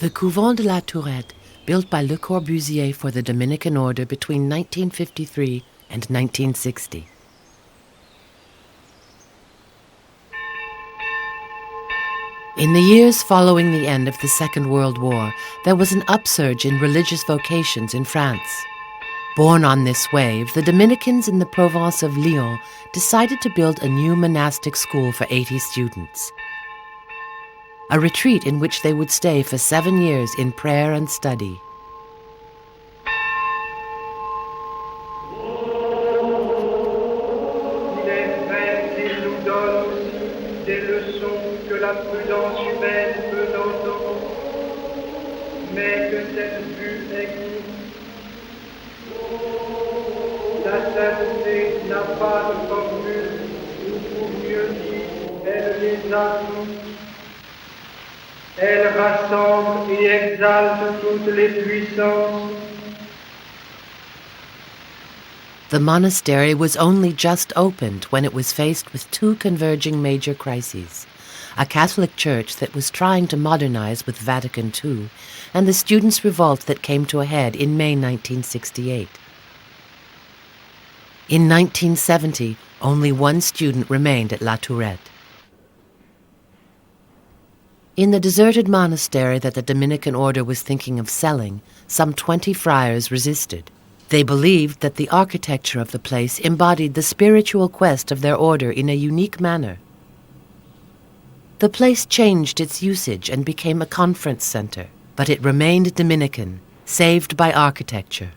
The Couvent de la Tourette, built by Le Corbusier for the Dominican order between 1953 and 1960. In the years following the end of the Second World War, there was an upsurge in religious vocations in France. Born on this wave, the Dominicans in the Province of Lyon decided to build a new monastic school for 80 students. A retreat in which they would stay for 7 years in prayer and study. Il est vrai qu'il nous donne aussi des leçons que la prudence humaine peut entendre, mais que cette vue existe. La sainteté n'a pas de formule, ou pour mieux dire, elle les a toutes. Elle rassemble et exalte toutes les puissances. The monastery was only just opened when it was faced with two converging major crises: a Catholic Church that was trying to modernize with Vatican II, and the students' revolt that came to a head in May 1968. In 1970, only one student remained at La Tourette. In the deserted monastery that the Dominican order was thinking of selling, some 20 friars resisted. They believed that the architecture of the place embodied the spiritual quest of their order in a unique manner. The place changed its usage and became a conference center, but it remained Dominican, saved by architecture.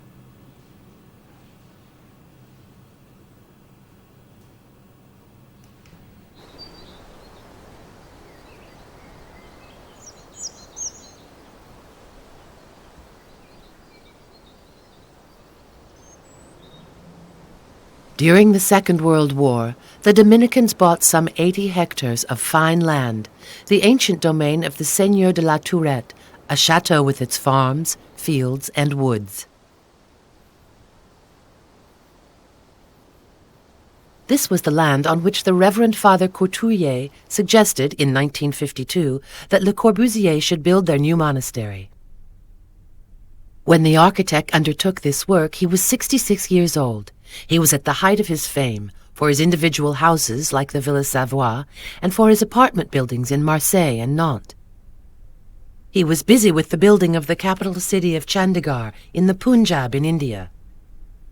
During the Second World War, the Dominicans bought some 80 hectares of fine land, the ancient domain of the Seigneur de la Tourette, a chateau with its farms, fields, and woods. This was the land on which the Reverend Father Couturier suggested in 1952 that Le Corbusier should build their new monastery. When the architect undertook this work, he was 66 years old. He was at the height of his fame for his individual houses like the Villa Savoie and for his apartment buildings in Marseille and Nantes. He was busy with the building of the capital city of Chandigarh in the Punjab in India.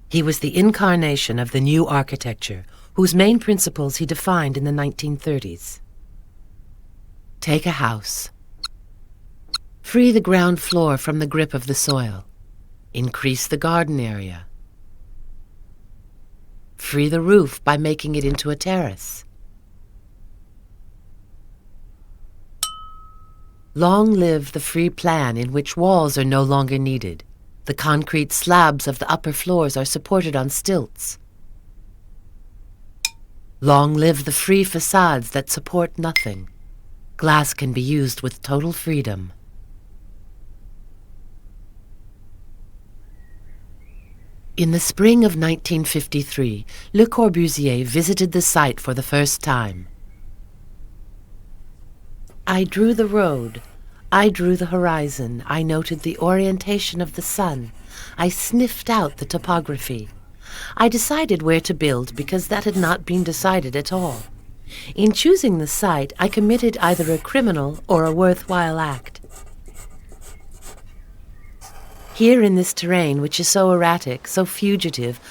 He was the incarnation of the new architecture, whose main principles he defined in the 1930s. Take a house. Free the ground floor from the grip of the soil. Increase the garden area. Free the roof by making it into a terrace. Long live the free plan in which walls are no longer needed. The concrete slabs of the upper floors are supported on stilts. Long live the free facades that support nothing. Glass can be used with total freedom. In the spring of 1953, Le Corbusier visited the site for the first time. I drew the road. I drew the horizon. I noted the orientation of the sun. I sniffed out the topography. I decided where to build because that had not been decided at all. In choosing the site, I committed either a criminal or a worthwhile act. Here in this terrain, which is so erratic, so fugitive,